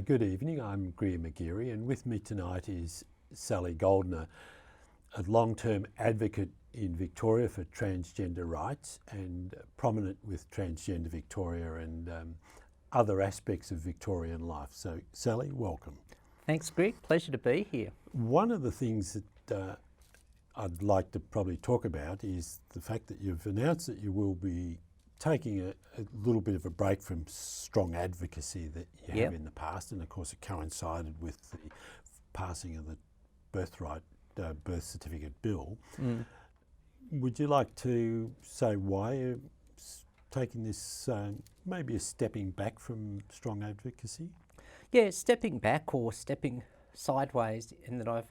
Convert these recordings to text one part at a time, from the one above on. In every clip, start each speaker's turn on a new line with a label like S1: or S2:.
S1: Good evening, I'm Greer McGeary, and with me tonight is Sally Goldner, a long-term advocate in Victoria for transgender rights and prominent with Transgender Victoria and other aspects of Victorian life. So Sally, welcome.
S2: Thanks, Greg. Pleasure to be here.
S1: One of the things that I'd like to probably talk about is the fact that you've announced that you will be taking a little bit of a break from strong advocacy that you have in the past, and of course it coincided with the passing of the birth certificate bill. Would you like to say why you're taking this, maybe a stepping back from strong advocacy?
S2: Yeah, stepping back or stepping sideways in that I've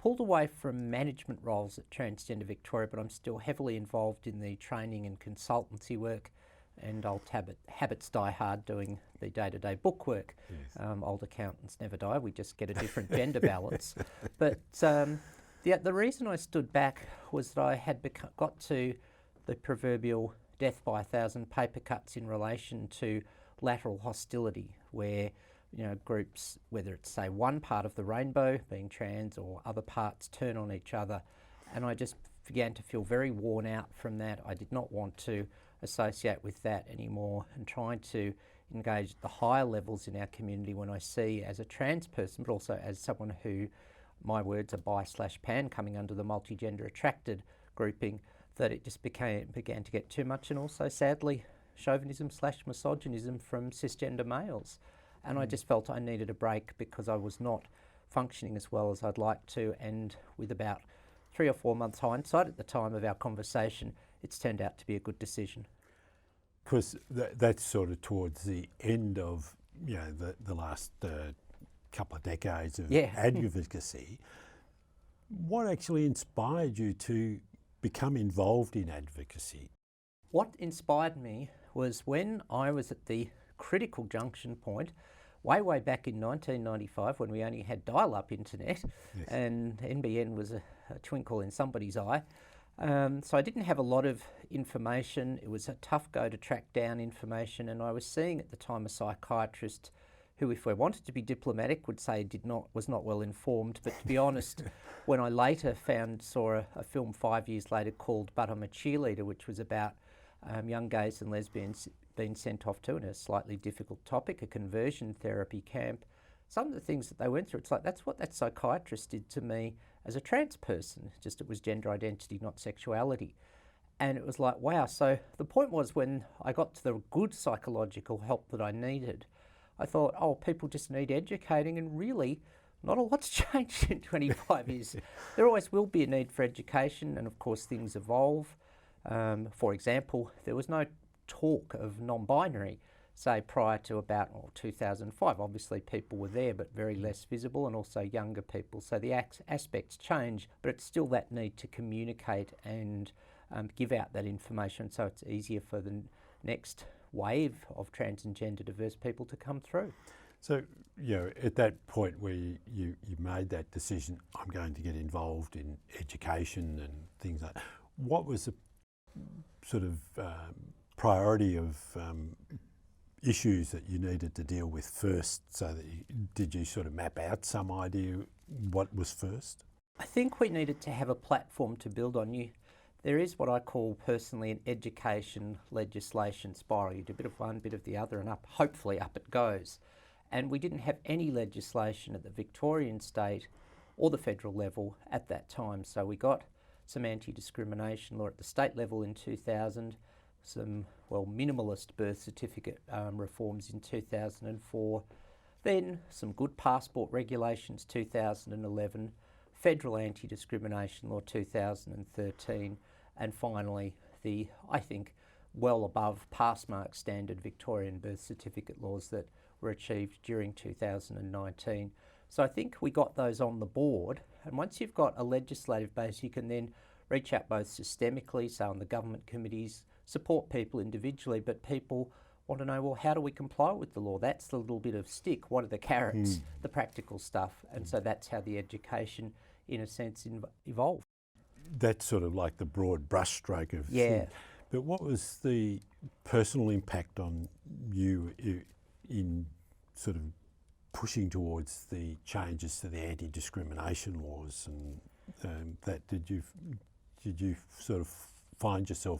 S2: pulled away from management roles at Transgender Victoria, but I'm still heavily involved in the training and consultancy work, and old habits die hard doing the day-to-day book work.
S1: Yes.
S2: Old accountants never die, we just get a different gender balance. But the reason I stood back was that I had got to the proverbial death by 1,000 paper cuts in relation to lateral hostility, where groups, whether it's say one part of the rainbow, being trans, or other parts, turn on each other. And I just began to feel very worn out from that. I did not want to associate with that anymore, and trying to engage at the higher levels in our community when I see, as a trans person, but also as someone who, my words are bi/pan, coming under the multi-gender attracted grouping, that it just began to get too much, and also sadly chauvinism/misogynism from cisgender males. And I just felt I needed a break because I was not functioning as well as I'd like to. And with about 3 or 4 months hindsight at the time of our conversation, it's turned out to be a good decision.
S1: Because that's sort of towards the end of the last couple of decades of advocacy. What actually inspired you to become involved in advocacy?
S2: What inspired me was when I was at the critical junction point, way back in 1995, when we only had dial-up internet.
S1: Yes.
S2: And NBN was a twinkle in somebody's eye. So I didn't have a lot of information. It was a tough go to track down information, and I was seeing at the time a psychiatrist who, if we wanted to be diplomatic, would say was not well informed. But to be honest, when I later saw a film 5 years later called But I'm a Cheerleader, which was about young gays and lesbians being sent off to, in a slightly difficult topic, a conversion therapy camp. Some of the things that they went through, it's like that's what that psychiatrist did to me as a trans person, just it was gender identity, not sexuality. And it was like, wow. So the point was, when I got to the good psychological help that I needed, I thought, oh, people just need educating, and really not a lot's changed in 25 years. There always will be a need for education, and of course things evolve. For example, there was no talk of non-binary, say, prior to about 2005. Obviously people were there, but very less visible, and also younger people. So the aspects change, but it's still that need to communicate and give out that information, so it's easier for the next wave of trans and gender diverse people to come through.
S1: So, at that point where you made that decision, I'm going to get involved in education and things like that, what was the sort of priority of issues that you needed to deal with first? So that did you sort of map out some idea what was first?
S2: I think we needed to have a platform to build on. There is what I call personally an education legislation spiral. You do a bit of one, bit of the other, and hopefully up it goes. And we didn't have any legislation at the Victorian state or the federal level at that time. So we got some anti-discrimination law at the state level in 2000, some, minimalist birth certificate reforms in 2004, then some good passport regulations 2011, federal anti-discrimination law 2013, and finally the, I think, well above pass mark standard Victorian birth certificate laws that were achieved during 2019. So I think we got those on the board, and once you've got a legislative base, you can then reach out both systemically, so on the government committees, support people individually, but people want to know, well, how do we comply with the law? That's the little bit of stick. What are the carrots, the practical stuff? And so that's how the education, in a sense, evolved.
S1: That's sort of like the broad brushstroke of thing. But what was the personal impact on you in sort of pushing towards the changes to the anti-discrimination laws, and that did you sort of find yourself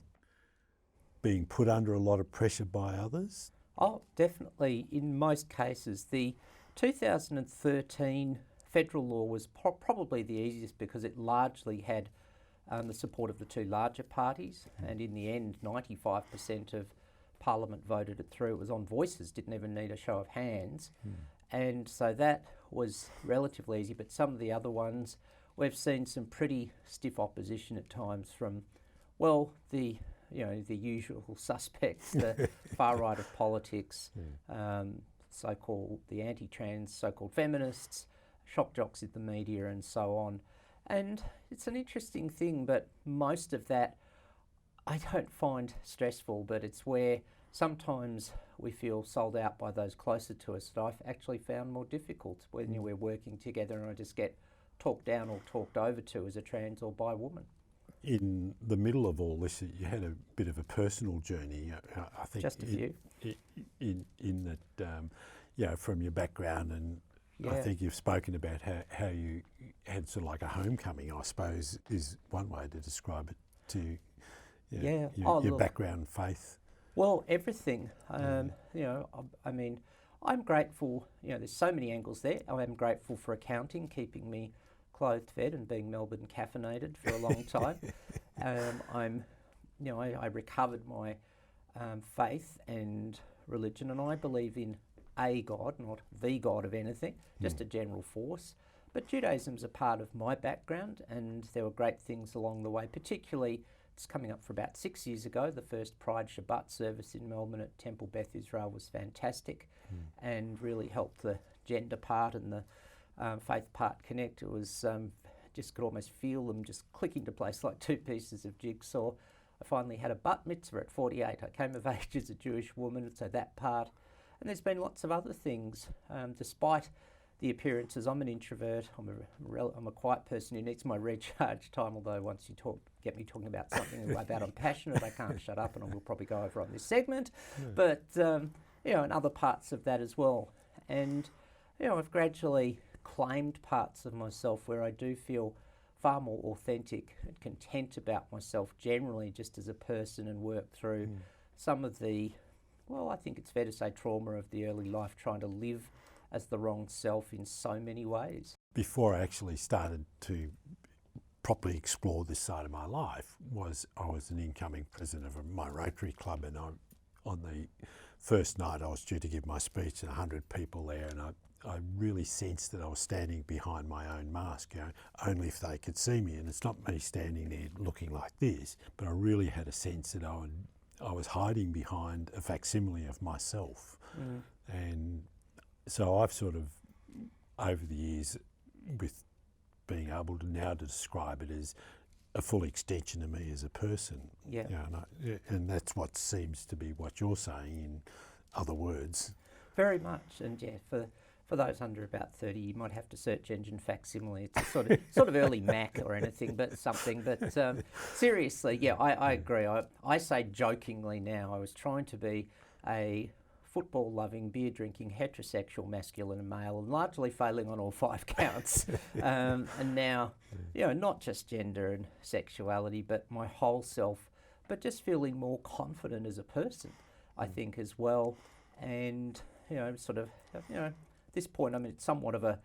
S1: being put under a lot of pressure by others?
S2: Oh, definitely. In most cases, the 2013 federal law was probably the easiest because it largely had the support of the two larger parties, and in the end, 95% of Parliament voted it through. It was on voices, didn't even need a show of hands, and so that was relatively easy. But some of the other ones, we've seen some pretty stiff opposition at times from, well, the usual suspects, the far right of politics, so-called the anti-trans, so-called feminists, shock jocks in the media, and so on. And it's an interesting thing, but most of that I don't find stressful, but it's where sometimes we feel sold out by those closer to us that I've actually found more difficult when we're working together and I just get talked down or talked over to as a trans or bi woman.
S1: In the middle of all this, you had a bit of a personal journey, I think.
S2: Just a few.
S1: In that, from your background, and I think you've spoken about how you had sort of like a homecoming, I suppose, is one way to describe it, to your background and faith.
S2: Well, everything. I mean, I'm grateful, there's so many angles there. I am grateful for accounting, keeping me clothed, fed, and being Melbourne caffeinated for a long time. I recovered my faith and religion, and I believe in a God, not the God of anything, just a general force. But Judaism's a part of my background, and there were great things along the way. Particularly, it's coming up for about 6 years ago. The first Pride Shabbat service in Melbourne at Temple Beth Israel was fantastic, and really helped the gender part and the faith part connect. It was just could almost feel them just click into place like two pieces of jigsaw. I finally had a bat mitzvah at 48. I came of age as a Jewish woman, so that part. And there's been lots of other things. Despite the appearances, I'm an introvert. I'm a quiet person who needs my recharge time, although once you get me talking about something about I'm passionate, I can't shut up, and I will probably go over on this segment. But, and other parts of that as well. And, I've gradually claimed parts of myself where I do feel far more authentic and content about myself generally just as a person, and work through some of the, well, I think it's fair to say, trauma of the early life, trying to live as the wrong self in so many ways.
S1: Before I actually started to properly explore this side of my life, I was an incoming president of my Rotary Club, and on the first night I was due to give my speech, and 100 people there, and I really sensed that I was standing behind my own mask, only if they could see me. And it's not me standing there looking like this, but I really had a sense that I was hiding behind a facsimile of myself. And so I've sort of, over the years, with being able to now describe it as a full extension of me as a person.
S2: Yeah.
S1: And that's what seems to be what you're saying, in other words.
S2: Very much. And for those under about 30, you might have to search engine facsimile. It's a sort of early Mac or anything, but something. But seriously, I agree. I say jokingly now, I was trying to be a football-loving, beer-drinking, heterosexual, masculine and male, and largely failing on all 5 counts. And now, not just gender and sexuality, but my whole self, but just feeling more confident as a person, I think, as well. And, this point, I mean, it's somewhat of a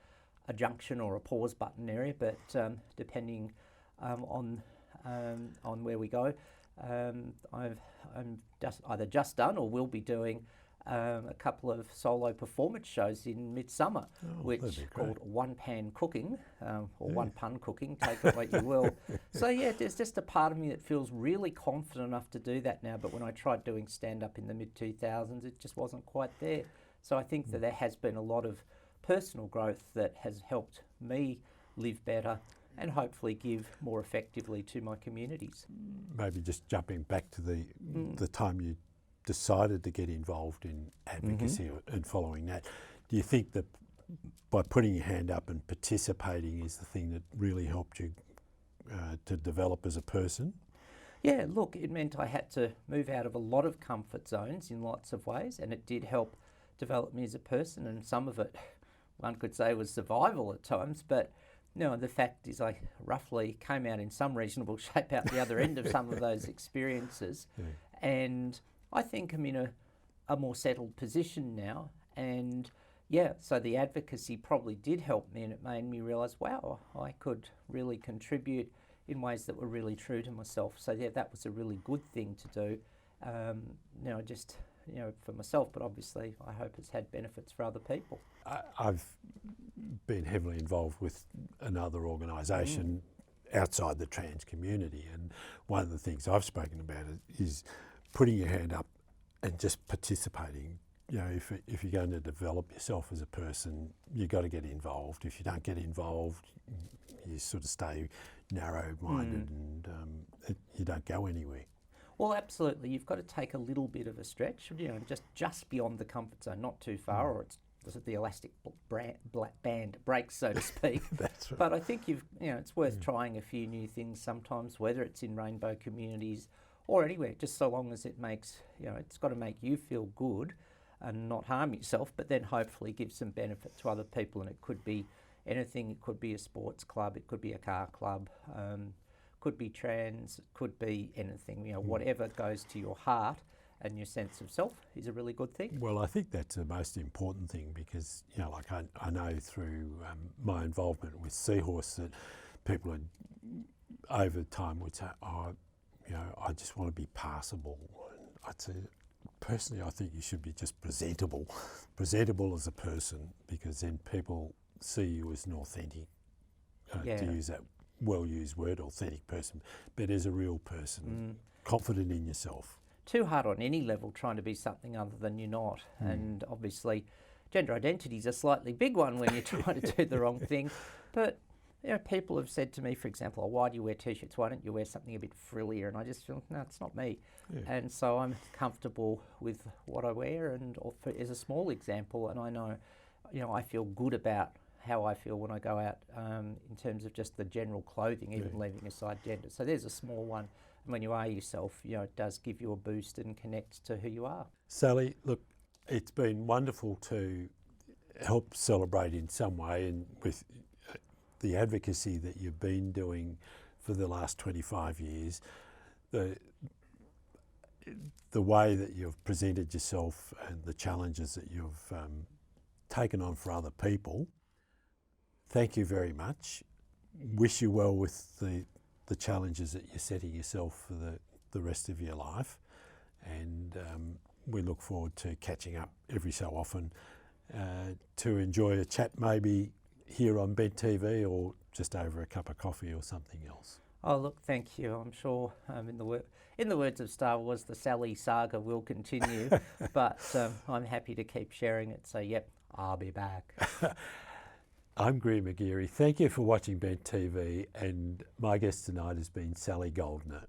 S2: junction or a pause button area, but depending on where we go, I'm either just done or will be down a couple of solo performance shows in midsummer, which called One Pan Cooking, or One Pun Cooking, take it what you will. So there's just a part of me that feels really confident enough to do that now, but when I tried doing stand-up in the mid-2000s, it just wasn't quite there. So I think that there has been a lot of personal growth that has helped me live better and hopefully give more effectively to my communities.
S1: Maybe just jumping back to the time you decided to get involved in advocacy and following that, do you think that by putting your hand up and participating is the thing that really helped you to develop as a person?
S2: Yeah, look, it meant I had to move out of a lot of comfort zones in lots of ways, and it did help develop me as a person, and some of it one could say was survival at times, but no, the fact is I roughly came out in some reasonable shape out the other end of some of those experiences.
S1: Yeah.
S2: And I think I'm in a more settled position now. And yeah, so the advocacy probably did help me, and it made me realise, wow, I could really contribute in ways that were really true to myself. So yeah, that was a really good thing to do. Just for myself, but obviously I hope it's had benefits for other people.
S1: I've been heavily involved with another organisation outside the trans community, and one of the things I've spoken about is putting your hand up and just participating. If you're going to develop yourself as a person, you've got to get involved. If you don't get involved, you sort of stay narrow-minded and you don't go anywhere.
S2: Well, absolutely. You've got to take a little bit of a stretch, just beyond the comfort zone, not too far, or it's the elastic band breaks, so to speak.
S1: That's right.
S2: But I think it's worth trying a few new things sometimes, whether it's in rainbow communities or anywhere, just so long as it makes, it's got to make you feel good and not harm yourself, but then hopefully give some benefit to other people. And it could be anything. It could be a sports club, it could be a car club, could be trans, it could be anything. Whatever goes to your heart and your sense of self is a really good thing.
S1: Well, I think that's the most important thing, because I know through my involvement with Seahorse that people over time would say, I just want to be passable. And I'd say, personally, I think you should be just presentable as a person, because then people see you as an authentic, to use that well-used word, authentic person, but as a real person, confident in yourself.
S2: Too hard on any level trying to be something other than you're not. And obviously gender identity is a slightly big one when you're trying to do the wrong thing. But people have said to me, for example, why do you wear t-shirts? Why don't you wear something a bit frillier? And I just feel, no, it's not me. Yeah. And so I'm comfortable with what I wear, and as a small example, and I know, I feel good about how I feel when I go out in terms of just the general clothing, even leaving aside gender. So there's a small one. And when you are yourself, it does give you a boost and connect to who you are.
S1: Sally, look, it's been wonderful to help celebrate in some way, and with the advocacy that you've been doing for the last 25 years, the way that you've presented yourself and the challenges that you've taken on for other people. Thank you very much. Wish you well with the challenges that you're setting yourself for the rest of your life. And we look forward to catching up every so often to enjoy a chat, maybe here on Bent TV or just over a cup of coffee or something else.
S2: Oh, look, thank you. I'm sure in the words of Star Wars, the Sally saga will continue, but I'm happy to keep sharing it. So, yep, I'll be back.
S1: I'm Greer McGeary. Thank you for watching Bent TV, and my guest tonight has been Sally Goldner.